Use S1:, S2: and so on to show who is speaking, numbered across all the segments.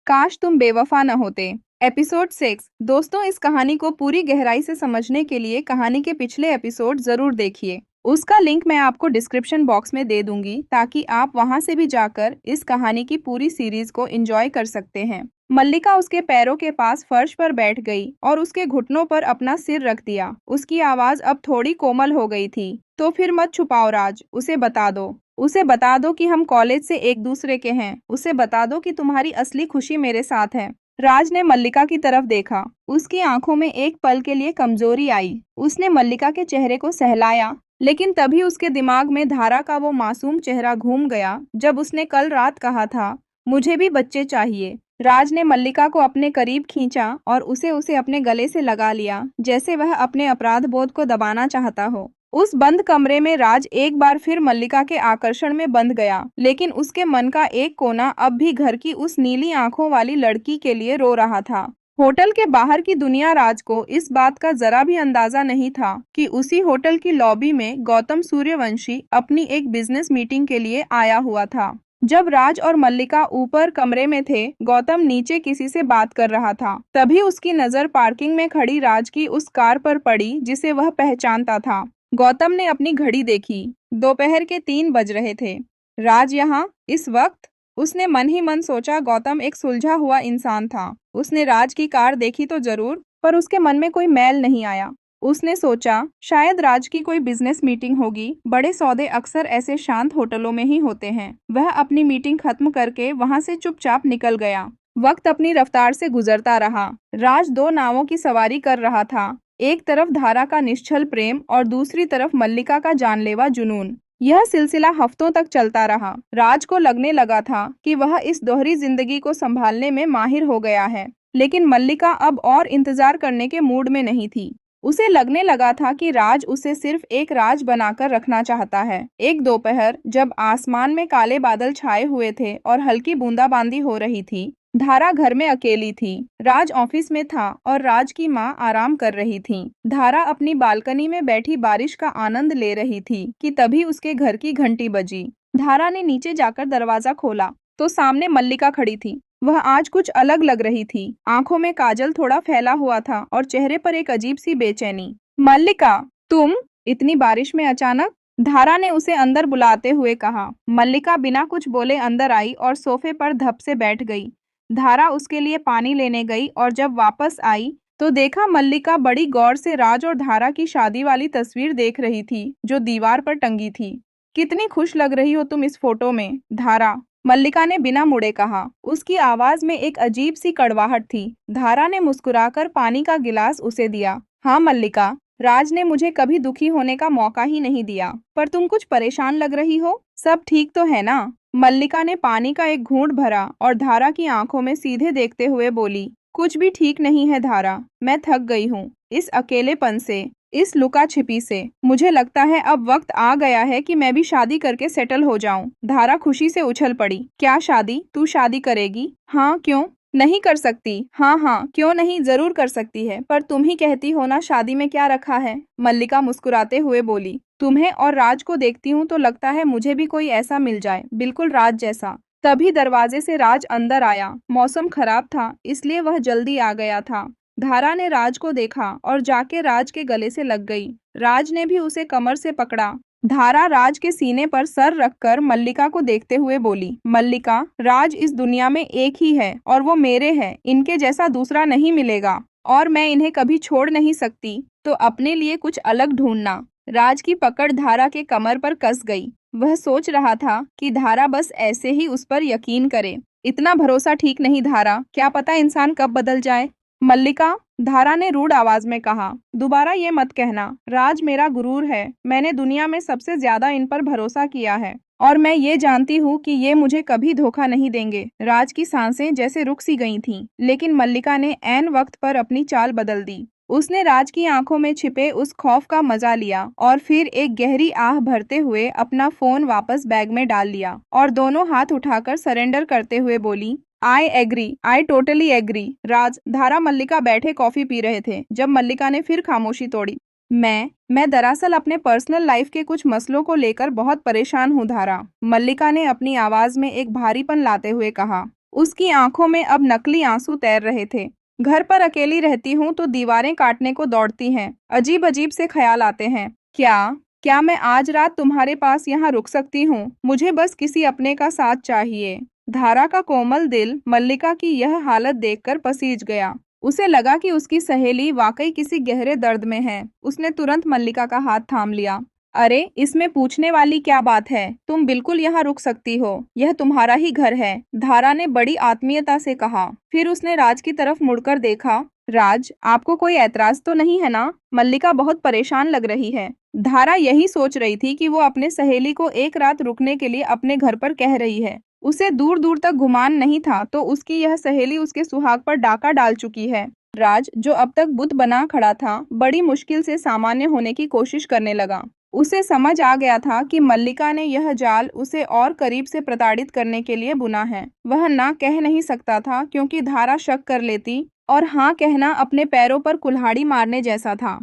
S1: काश तुम बेवफा न होते। एपिसोड 6। दोस्तों, इस कहानी को पूरी गहराई से समझने के लिए कहानी के पिछले एपिसोड जरूर देखिए। उसका लिंक मैं आपको डिस्क्रिप्शन बॉक्स में दे दूंगी ताकि आप वहां से भी जाकर इस कहानी की पूरी सीरीज को एंजॉय कर सकते हैं। मल्लिका उसके पैरों के पास फर्श पर बैठ गई और उसके घुटनों पर अपना सिर रख दिया। उसकी आवाज अब थोड़ी कोमल हो गई थी। तो फिर मत छुपाओ राज, उसे बता दो। उसे बता दो कि हम कॉलेज से एक दूसरे के हैं। उसे बता दो कि तुम्हारी असली खुशी मेरे साथ है। राज ने मल्लिका की तरफ देखा। उसकी आंखों में एक पल के लिए कमजोरी आई। उसने मल्लिका के चेहरे को सहलाया, लेकिन तभी उसके दिमाग में धारा का वो मासूम चेहरा घूम गया जब उसने कल रात कहा था, मुझे भी बच्चे चाहिए। राज ने मल्लिका को अपने करीब खींचा और उसे उसे अपने गले से लगा लिया, जैसे वह अपने अपराध बोध को दबाना चाहता हो। उस बंद कमरे में राज एक बार फिर मल्लिका के आकर्षण में बंध गया, लेकिन उसके मन का एक कोना अब भी घर की उस नीली आंखों वाली लड़की के लिए रो रहा था। होटल के बाहर की दुनिया राज को इस बात का जरा भी अंदाजा नहीं था कि उसी होटल की लॉबी में गौतम सूर्यवंशी अपनी एक बिजनेस मीटिंग के लिए आया हुआ था। जब राज और मल्लिका ऊपर कमरे में थे, गौतम नीचे किसी से बात कर रहा था। तभी उसकी नजर पार्किंग में खड़ी राज की उस कार पर पड़ी जिसे वह पहचानता था। गौतम ने अपनी घड़ी देखी। दोपहर के 3 बज रहे थे। राज यहाँ इस वक्त? उसने मन ही मन सोचा। गौतम एक सुलझा हुआ इंसान था। उसने राज की कार देखी तो जरूर, पर उसके मन में कोई मैल नहीं आया। उसने सोचा शायद राज की कोई बिजनेस मीटिंग होगी। बड़े सौदे अक्सर ऐसे शांत होटलों में ही होते हैं। वह अपनी मीटिंग खत्म करके वहां से चुपचाप निकल गया। वक्त अपनी रफ्तार से गुजरता रहा। राज 2 नावों की सवारी कर रहा था। एक तरफ धारा का निश्चल प्रेम और दूसरी तरफ मल्लिका का जानलेवा जुनून। यह सिलसिला हफ्तों तक चलता रहा। राज को लगने लगा था कि वह इस दोहरी जिंदगी को संभालने में माहिर हो गया है, लेकिन मल्लिका अब और इंतजार करने के मूड में नहीं थी। उसे लगने लगा था कि राज उसे सिर्फ एक राज बनाकर रखना चाहता है। एक दोपहर जब आसमान में काले बादल छाए हुए थे और हल्की बूंदाबांदी हो रही थी, धारा घर में अकेली थी। राज ऑफिस में था और राज की माँ आराम कर रही थी। धारा अपनी बालकनी में बैठी बारिश का आनंद ले रही थी कि तभी उसके घर की घंटी बजी। धारा ने नीचे जाकर दरवाजा खोला तो सामने मल्लिका खड़ी थी। वह आज कुछ अलग लग रही थी। आंखों में काजल थोड़ा फैला हुआ था और चेहरे पर एक अजीब सी बेचैनी। मल्लिका, तुम इतनी बारिश में अचानक? धारा ने उसे अंदर बुलाते हुए कहा। मल्लिका बिना कुछ बोले अंदर आई और सोफे पर धप से बैठ गई। धारा उसके लिए पानी लेने गई और जब वापस आई तो देखा मल्लिका बड़ी गौर से राज और धारा की शादी वाली तस्वीर देख रही थी जो दीवार पर टंगी थी। कितनी खुश लग रही हो तुम इस फोटो में, धारा, मल्लिका ने बिना मुड़े कहा। उसकी आवाज में एक अजीब सी कड़वाहट थी। धारा ने मुस्कुराकर पानी का गिलास उसे दिया। हाँ मल्लिका, राज ने मुझे कभी दुखी होने का मौका ही नहीं दिया, पर तुम कुछ परेशान लग रही हो। सब ठीक तो है ना? मल्लिका ने पानी का एक घूंट भरा और धारा की आंखों में सीधे देखते हुए बोली, कुछ भी ठीक नहीं है धारा। मैं थक गई हूँ इस अकेलेपन से, इस लुका छिपी से। मुझे लगता है अब वक्त आ गया है कि मैं भी शादी करके सेटल हो जाऊं। धारा खुशी से उछल पड़ी। क्या शादी? तू शादी करेगी? हाँ, क्यों नहीं कर सकती? हाँ हाँ, क्यों नहीं, जरूर कर सकती है, पर तुम ही कहती हो ना शादी में क्या रखा है। मल्लिका मुस्कुराते हुए बोली, तुम्हें और राज को देखती हूँ तो लगता है मुझे भी कोई ऐसा मिल जाए, बिल्कुल राज जैसा। तभी दरवाजे से राज अंदर आया। मौसम खराब था इसलिए वह जल्दी आ गया था। धारा ने राज को देखा और जाके राज के गले से लग गई। राज ने भी उसे कमर से पकड़ा। धारा राज के सीने पर सर रखकर मल्लिका को देखते हुए बोली, मल्लिका, राज इस दुनिया में एक ही है और वो मेरे हैं। इनके जैसा दूसरा नहीं मिलेगा और मैं इन्हें कभी छोड़ नहीं सकती, तो अपने लिए कुछ अलग ढूंढना। राज की पकड़ धारा के कमर पर कस गई। वह सोच रहा था कि धारा बस ऐसे ही उस पर यकीन करे। इतना भरोसा ठीक नहीं धारा, क्या पता इंसान कब बदल जाए। मल्लिका, धारा ने रूड आवाज में कहा, दोबारा ये मत कहना। राज मेरा गुरूर है। मैंने दुनिया में सबसे ज्यादा इन पर भरोसा किया है और मैं ये जानती हूँ कि ये मुझे कभी धोखा नहीं देंगे। राज की सांसें जैसे रुक सी गई थीं, लेकिन मल्लिका ने ऐन वक्त पर अपनी चाल बदल दी। उसने राज की आंखों में छिपे उस खौफ का मजा लिया और फिर एक गहरी आह भरते हुए अपना फोन वापस बैग में डाल लिया और दोनों हाथ उठाकर सरेंडर करते हुए बोली, I agree, I totally agree. Raj, Dhara Mallika बैठे कॉफी पी रहे थे जब मल्लिका ने फिर खामोशी तोड़ी। मैं दरअसल अपने पर्सनल लाइफ के कुछ मसलों को लेकर बहुत परेशान हूँ धारा, मल्लिका ने अपनी आवाज में एक भारीपन लाते हुए कहा। उसकी आंखों में अब नकली आंसू तैर रहे थे। घर पर अकेली रहती हूँ तो दीवारें काटने को दौड़ती हैं। अजीब अजीब से ख्याल आते हैं। क्या क्या मैं आज रात तुम्हारे पास यहाँ रुक सकती हूँ? मुझे बस किसी अपने का साथ चाहिए। धारा का कोमल दिल मल्लिका की यह हालत देखकर पसीज गया। उसे लगा कि उसकी सहेली वाकई किसी गहरे दर्द में है। उसने तुरंत मल्लिका का हाथ थाम लिया। अरे, इसमें पूछने वाली क्या बात है? तुम बिल्कुल यहाँ रुक सकती हो। यह तुम्हारा ही घर है, धारा ने बड़ी आत्मीयता से कहा। फिर उसने राज की तरफ मुड़कर देखा। राज, आपको कोई ऐतराज तो नहीं है ना? मल्लिका बहुत परेशान लग रही है। धारा यही सोच रही थी कि वो अपने सहेली को एक रात रुकने के लिए अपने घर पर कह रही है। उसे दूर दूर तक गुमान नहीं था तो उसकी यह सहेली उसके सुहाग पर डाका डाल चुकी है। राज, जो अब तक बुत बना खड़ा था, बड़ी मुश्किल से सामान्य होने की कोशिश करने लगा। उसे समझ आ गया था कि मल्लिका ने यह जाल उसे और करीब से प्रताड़ित करने के लिए बुना है। वह ना कह नहीं सकता था क्योंकि धारा शक कर लेती और हाँ कहना अपने पैरों पर कुल्हाड़ी मारने जैसा था।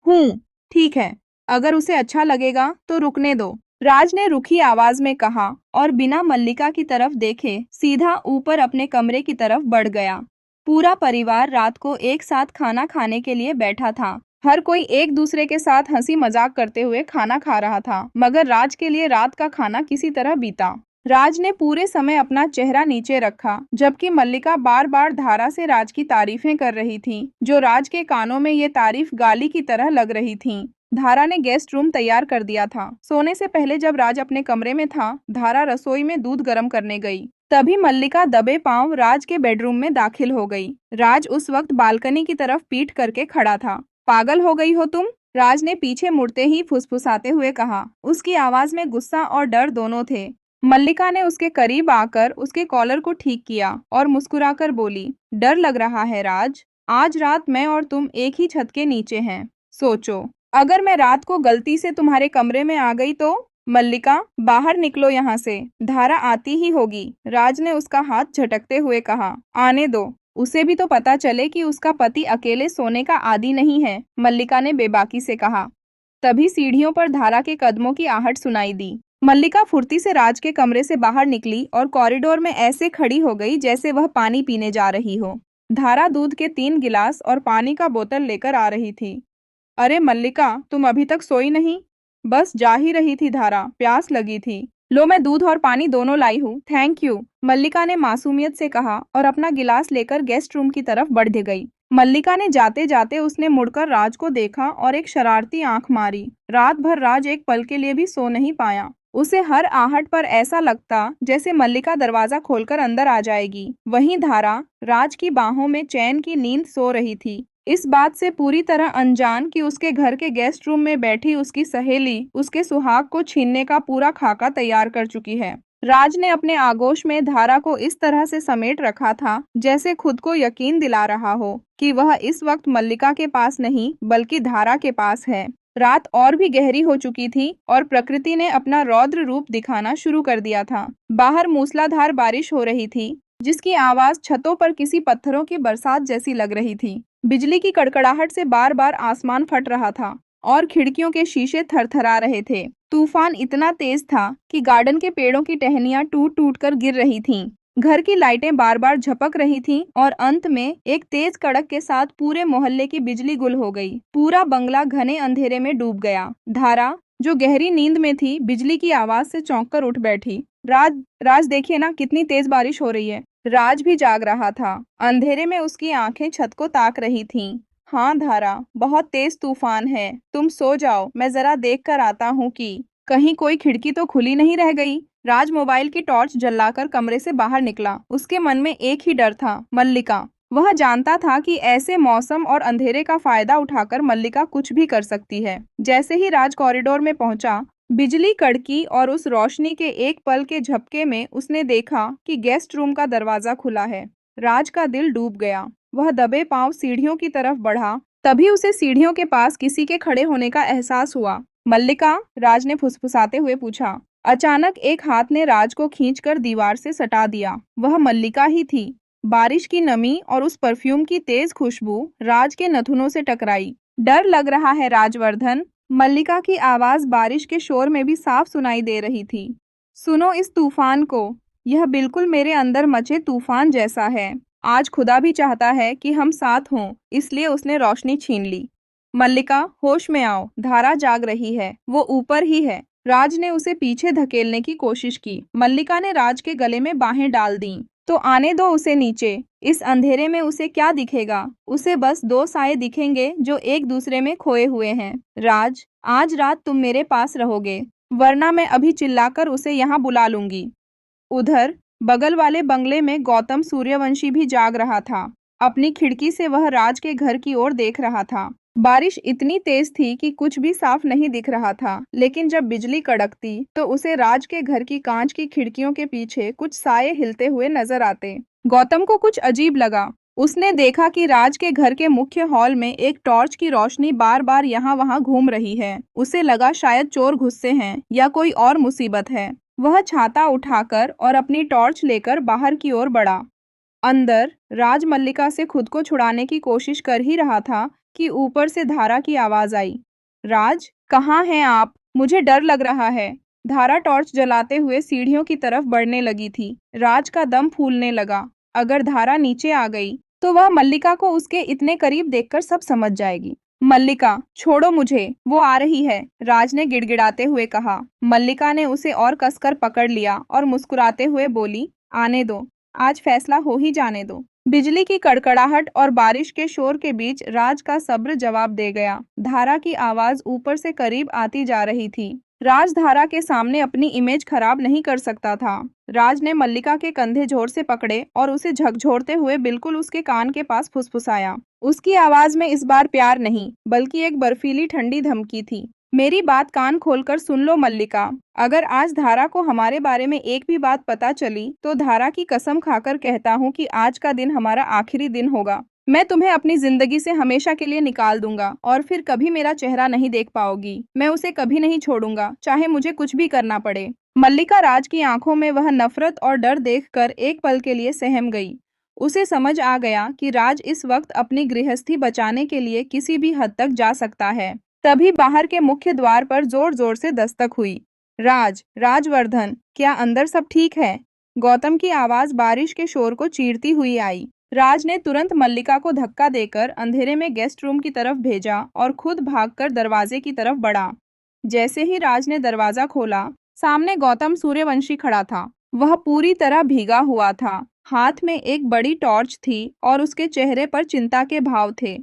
S1: ठीक है, अगर उसे अच्छा लगेगा तो रुकने दो, राज ने रुखी आवाज में कहा और बिना मल्लिका की तरफ देखे सीधा ऊपर अपने कमरे की तरफ बढ़ गया। पूरा परिवार रात को एक साथ खाना खाने के लिए बैठा था। हर कोई एक दूसरे के साथ हंसी मजाक करते हुए खाना खा रहा था, मगर राज के लिए रात का खाना किसी तरह बीता। राज ने पूरे समय अपना चेहरा नीचे रखा, जबकि मल्लिका बार बार धारा से राज की तारीफें कर रही थी, जो राज के कानों में ये तारीफ गाली की तरह लग रही थी। धारा ने गेस्ट रूम तैयार कर दिया था। सोने से पहले जब राज अपने कमरे में था, धारा रसोई में दूध गर्म करने गई। तभी मल्लिका दबे पांव राज के बेडरूम में दाखिल हो गई। राज उस वक्त बालकनी की तरफ पीठ करके खड़ा था। पागल हो गई हो तुम? राज ने पीछे मुड़ते ही फुसफुसाते हुए कहा। उसकी आवाज में गुस्सा और डर दोनों थे। मल्लिका ने उसके करीब आकर उसके कॉलर को ठीक किया और मुस्कुराकर बोली, डर लग रहा है राज? आज रात मैं और तुम एक ही छत के नीचे हैं। सोचो, अगर मैं रात को गलती से तुम्हारे कमरे में आ गई तो? मल्लिका, बाहर निकलो यहाँ से, धारा आती ही होगी, राज ने उसका हाथ झटकते हुए कहा। आने दो, उसे भी तो पता चले कि उसका पति अकेले सोने का आदी नहीं है, मल्लिका ने बेबाकी से कहा। तभी सीढ़ियों पर धारा के कदमों की आहट सुनाई दी। मल्लिका फुर्ती से राज के कमरे से बाहर निकली और कॉरिडोर में ऐसे खड़ी हो गई जैसे वह पानी पीने जा रही हो। धारा दूध के 3 गिलास और पानी का बोतल लेकर आ रही थी। अरे मल्लिका, तुम अभी तक सोई नहीं? बस जा ही रही थी धारा, प्यास लगी थी। लो, मैं दूध और पानी दोनों लाई हूँ, थैंक यू, मल्लिका ने मासूमियत से कहा और अपना गिलास लेकर गेस्ट रूम की तरफ बढ़ गई। मल्लिका ने जाते जाते उसने मुड़कर राज को देखा और एक शरारती आंख मारी। रात भर राज एक पल के लिए भी सो नहीं पाया। उसे हर आहट पर ऐसा लगता जैसे मल्लिका दरवाजा खोलकर अंदर आ जाएगी। वहीं धारा राज की बाहों में चैन की नींद सो रही थी, इस बात से पूरी तरह अनजान कि उसके घर के गेस्ट रूम में बैठी उसकी सहेली उसके सुहाग को छीनने का पूरा खाका तैयार कर चुकी है। राज ने अपने आगोश में धारा को इस तरह से समेट रखा था जैसे खुद को यकीन दिला रहा हो कि वह इस वक्त मल्लिका के पास नहीं बल्कि धारा के पास है। रात और भी गहरी हो चुकी थी और प्रकृति ने अपना रौद्र रूप दिखाना शुरू कर दिया था। बाहर मूसलाधार बारिश हो रही थी, जिसकी आवाज छतों पर किसी पत्थरों की बरसात जैसी लग रही थी। बिजली की कड़कड़ाहट से बार बार आसमान फट रहा था और खिड़कियों के शीशे थरथरा रहे थे। तूफान इतना तेज था कि गार्डन के पेड़ों की टहनियां टूट टूट कर गिर रही थीं। घर की लाइटें बार बार झपक रही थीं और अंत में एक तेज कड़क के साथ पूरे मोहल्ले की बिजली गुल हो गई। पूरा बंगला घने अंधेरे में डूब गया। धारा, जो गहरी नींद में थी, बिजली की आवाज से चौंक कर उठ बैठी। राज देखिए ना, कितनी तेज बारिश हो रही है। राज भी जाग रहा था। अंधेरे में उसकी आंखें छत को ताक रही थीं। हाँ धारा, बहुत तेज तूफान है, तुम सो जाओ, मैं जरा देख कर आता हूँ कि कहीं कोई खिड़की तो खुली नहीं रह गई। राज मोबाइल की टॉर्च जलाकर कमरे से बाहर निकला। उसके मन में एक ही डर था, मल्लिका। वह जानता था कि ऐसे मौसम और अंधेरे का फायदा उठाकर मल्लिका कुछ भी कर सकती है। जैसे ही राज कॉरिडोर में पहुंचा, बिजली कड़की और उस रोशनी के एक पल के झपके में उसने देखा कि गेस्ट रूम का दरवाजा खुला है। राज का दिल डूब गया। वह दबे पांव सीढ़ियों की तरफ बढ़ा। तभी उसे सीढ़ियों के पास किसी के खड़े होने का एहसास हुआ। मल्लिका, राज ने फुसफुसाते हुए पूछा। अचानक एक हाथ ने राज को खींचकर दीवार से सटा दिया। वह मल्लिका ही थी। बारिश की नमी और उस परफ्यूम की तेज खुशबू राज के नथुनों से टकराई। डर लग रहा है राजवर्धन, मल्लिका की आवाज बारिश के शोर में भी साफ सुनाई दे रही थी। सुनो इस तूफान को, यह बिल्कुल मेरे अंदर मचे तूफान जैसा है। आज खुदा भी चाहता है कि हम साथ हों, इसलिए उसने रोशनी छीन ली। मल्लिका, होश में आओ, धारा जाग रही है, वो ऊपर ही है। राज ने उसे पीछे धकेलने की कोशिश की। मल्लिका ने राज के गले में बाहें डाल दीं। तो आने दो उसे नीचे। इस अंधेरे में उसे क्या दिखेगा? उसे बस दो साए दिखेंगे जो एक दूसरे में खोए हुए हैं। राज, आज रात तुम मेरे पास रहोगे, वरना मैं अभी चिल्लाकर उसे यहाँ बुला लूंगी। उधर बगल वाले बंगले में गौतम सूर्यवंशी भी जाग रहा था। अपनी खिड़की से वह राज के घर की ओर देख रहा था। बारिश इतनी तेज थी कि कुछ भी साफ नहीं दिख रहा था, लेकिन जब बिजली कड़कती तो उसे राज के घर की कांच की खिड़कियों के पीछे कुछ साए हिलते हुए नजर आते। गौतम को कुछ अजीब लगा। उसने देखा कि राज के घर के मुख्य हॉल में एक टॉर्च की रोशनी बार बार यहाँ वहाँ घूम रही है। उसे लगा शायद चोर घुसे हैं या कोई और मुसीबत है। वह छाता उठाकर और अपनी टॉर्च लेकर बाहर की ओर बढ़ा। अंदर राज मल्लिका से खुद को छुड़ाने की कोशिश कर ही रहा था कि ऊपर से धारा की आवाज आई। राज, कहाँ हैं आप? मुझे डर लग रहा है। धारा टॉर्च जलाते हुए सीढ़ियों की तरफ बढ़ने लगी थी। राज का दम फूलने लगा। अगर धारा नीचे आ गई तो वह मल्लिका को उसके इतने करीब देखकर सब समझ जाएगी। मल्लिका, छोड़ो मुझे, वो आ रही है, राज ने गिड़गिड़ाते हुए कहा। मल्लिका ने उसे और कसकर पकड़ लिया और मुस्कुराते हुए बोली, आने दो, आज फैसला हो ही जाने दो। बिजली की कड़कड़ाहट और बारिश के शोर के बीच राज का सब्र जवाब दे गया। धारा की आवाज ऊपर से करीब आती जा रही थी। राज धारा के सामने अपनी इमेज खराब नहीं कर सकता था। राज ने मल्लिका के कंधे जोर से पकड़े और उसे झकझोरते हुए बिल्कुल उसके कान के पास फुसफुसाया। उसकी आवाज में इस बार प्यार नहीं, बल्कि एक बर्फीली ठंडी धमकी थी। मेरी बात कान खोलकर सुन लो मल्लिका, अगर आज धारा को हमारे बारे में एक भी बात पता चली तो धारा की कसम खाकर कहता हूँ कि आज का दिन हमारा आखिरी दिन होगा। मैं तुम्हें अपनी जिंदगी से हमेशा के लिए निकाल दूंगा और फिर कभी मेरा चेहरा नहीं देख पाओगी। मैं उसे कभी नहीं छोड़ूंगा, चाहे मुझे कुछ भी करना पड़े। मल्लिका राज की आंखों में वह नफरत और डर देखकर एक पल के लिए सहम गई। उसे समझ आ गया कि राज इस वक्त अपनी गृहस्थी बचाने के लिए किसी भी हद तक जा सकता है। तभी बाहर के मुख्य द्वार पर जोर जोर से दस्तक हुई। राज, राजवर्धन, क्या अंदर सब ठीक है? गौतम की आवाज बारिश के शोर को चीरती हुई आई। राज ने तुरंत मल्लिका को धक्का देकर अंधेरे में गेस्ट रूम की तरफ भेजा और खुद भागकर दरवाजे की तरफ बढ़ा। जैसे ही राज ने दरवाजा खोला, सामने गौतम सूर्यवंशी खड़ा था। वह पूरी तरह भीगा हुआ था। हाथ में एक बड़ी टॉर्च थी और उसके चेहरे पर चिंता के भाव थे।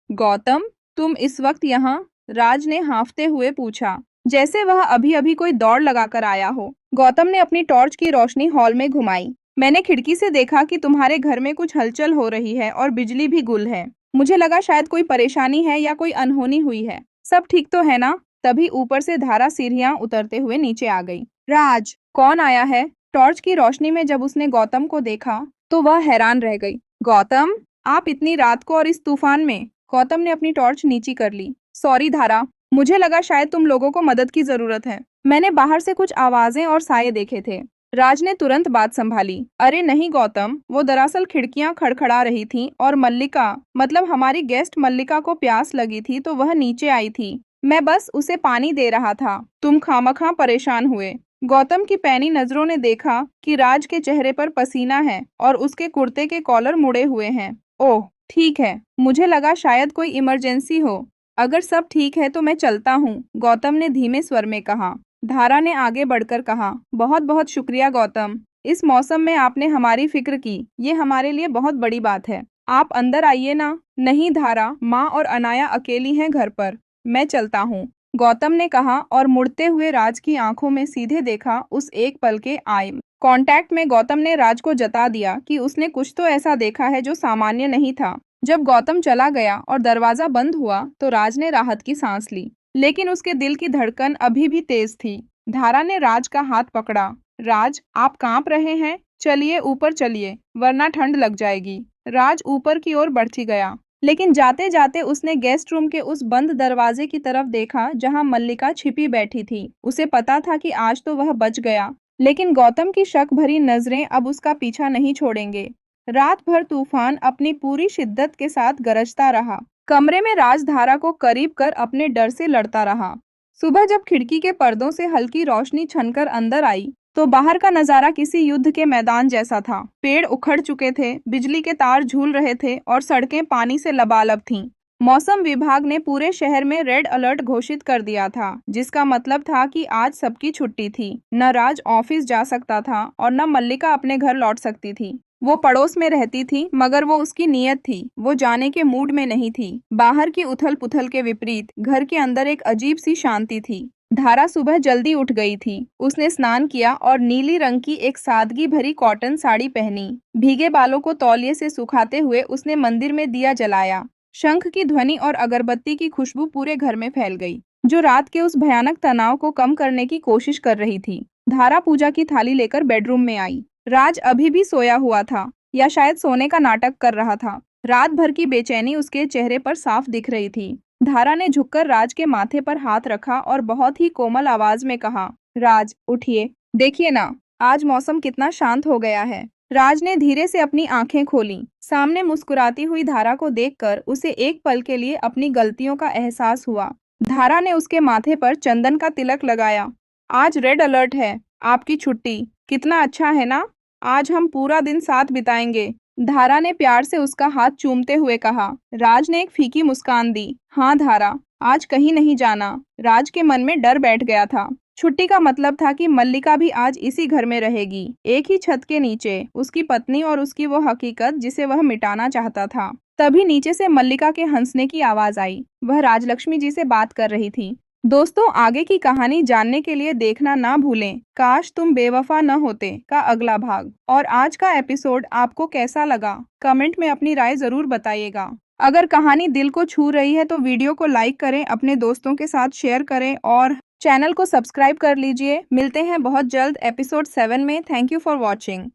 S1: गौतम, तुम इस वक्त यहाँ? राज ने हाँफते हुए पूछा, जैसे वह अभी अभी कोई दौड़ लगाकर आया हो। गौतम ने अपनी टॉर्च की रोशनी हॉल में घुमाई। मैंने खिड़की से देखा कि तुम्हारे घर में कुछ हलचल हो रही है और बिजली भी गुल है। मुझे लगा शायद कोई परेशानी है या कोई अनहोनी हुई है। सब ठीक तो है ना? तभी ऊपर से धारा सीढ़ियां उतरते हुए नीचे आ गई। राज, कौन आया है? टॉर्च की रोशनी में जब उसने गौतम को देखा तो वह हैरान रह गई। गौतम, आप इतनी रात को और इस तूफान में? गौतम ने अपनी टॉर्च नीची कर ली। सॉरी धारा, मुझे लगा शायद तुम लोगों को मदद की जरूरत है। मैंने बाहर से कुछ आवाजें और साए देखे थे। राज ने तुरंत बात संभाली। अरे नहीं गौतम, वो दरअसल खिड़कियां खड़खड़ा रही थीं और मल्लिका, मतलब हमारी गेस्ट मल्लिका को प्यास लगी थी तो वह नीचे आई थी। मैं बस उसे पानी दे रहा था। तुम खामखा परेशान हुए। गौतम की पैनी नजरों ने देखा कि राज के चेहरे पर पसीना है और उसके कुर्ते के कॉलर मुड़े हुए हैं। ओह, ठीक है, मुझे लगा शायद कोई इमरजेंसी हो। अगर सब ठीक है तो मैं चलता हूँ, गौतम ने धीमे स्वर में कहा। धारा ने आगे बढ़कर कहा, बहुत बहुत शुक्रिया गौतम, इस मौसम में आपने हमारी फिक्र की, ये हमारे लिए बहुत बड़ी बात है। आप अंदर आइए ना। नहीं धारा, माँ और अनाया अकेली हैं घर पर, मैं चलता हूँ, गौतम ने कहा और मुड़ते हुए राज की आंखों में सीधे देखा। उस एक पल के आई कांटेक्ट में गौतम ने राज को जता दिया कि उसने कुछ तो ऐसा देखा है जो सामान्य नहीं था। जब गौतम चला गया और दरवाजा बंद हुआ तो राज ने राहत की सांस ली, लेकिन उसके दिल की धड़कन अभी भी तेज थी। धारा ने राज का हाथ पकड़ा। राज, आप कांप रहे हैं, चलिए ऊपर चलिए, वरना ठंड लग जाएगी। राज ऊपर की ओर बढ़ती गया, लेकिन जाते जाते उसने गेस्ट रूम के उस बंद दरवाजे की तरफ देखा जहां मल्लिका छिपी बैठी थी। उसे पता था कि आज तो वह बच गया, लेकिन गौतम की शक भरी नजरें अब उसका पीछा नहीं छोड़ेंगे। रात भर तूफान अपनी पूरी शिद्दत के साथ गरजता रहा। कमरे में राजधारा को करीब कर अपने डर से लड़ता रहा। सुबह जब खिड़की के पर्दों से हल्की रोशनी छनकर अंदर आई तो बाहर का नजारा किसी युद्ध के मैदान जैसा था। पेड़ उखड़ चुके थे, बिजली के तार झूल रहे थे और सड़कें पानी से लबालब थीं। मौसम विभाग ने पूरे शहर में रेड अलर्ट घोषित कर दिया था, जिसका मतलब था कि आज सबकी छुट्टी थी। न राज ऑफिस जा सकता था और न मल्लिका अपने घर लौट सकती थी। वो पड़ोस में रहती थी, मगर वो उसकी नीयत थी, वो जाने के मूड में नहीं थी। बाहर की उथल पुथल के विपरीत घर के अंदर एक अजीब सी शांति थी। धारा सुबह जल्दी उठ गई थी। उसने स्नान किया और नीली रंग की एक सादगी भरी कॉटन साड़ी पहनी। भीगे बालों को तौलिए से सुखाते हुए उसने मंदिर में दिया जलाया। शंख की ध्वनि और अगरबत्ती की खुशबू पूरे घर में फैल गई, जो रात के उस भयानक तनाव को कम करने की कोशिश कर रही थी। धारा पूजा की थाली लेकर बेडरूम में आई। राज अभी भी सोया हुआ था, या शायद सोने का नाटक कर रहा था। रात भर की बेचैनी उसके चेहरे पर साफ दिख रही थी। धारा ने झुककर राज के माथे पर हाथ रखा और बहुत ही कोमल आवाज में कहा, राज उठिए, देखिए ना, आज मौसम कितना शांत हो गया है। राज ने धीरे से अपनी आंखें खोलीं। सामने मुस्कुराती हुई धारा को देखकर उसे एक पल के लिए अपनी गलतियों का एहसास हुआ। धारा ने उसके माथे पर चंदन का तिलक लगाया। आज रेड अलर्ट है, आपकी छुट्टी, कितना अच्छा है ना? आज हम पूरा दिन साथ बिताएंगे। धारा ने प्यार से उसका हाथ चूमते हुए कहा। राज ने एक फीकी मुस्कान दी। हाँ धारा, आज कहीं नहीं जाना। राज के मन में डर बैठ गया था। छुट्टी का मतलब था कि मल्लिका भी आज इसी घर में रहेगी, एक ही छत के नीचे, उसकी पत्नी और उसकी वो हकीकत जिसे वह मिटाना चाहता था। तभी नीचे से मल्लिका के हंसने की आवाज आई। वह राजलक्ष्मी जी से बात कर रही थी। दोस्तों, आगे की कहानी जानने के लिए देखना ना भूलें काश तुम बेवफा न होते का अगला भाग। और आज का एपिसोड आपको कैसा लगा, कमेंट में अपनी राय जरूर बताइएगा। अगर कहानी दिल को छू रही है तो वीडियो को लाइक करें, अपने दोस्तों के साथ शेयर करें और चैनल को सब्सक्राइब कर लीजिए। मिलते हैं बहुत जल्द एपिसोड 7 में। Thank you for watching.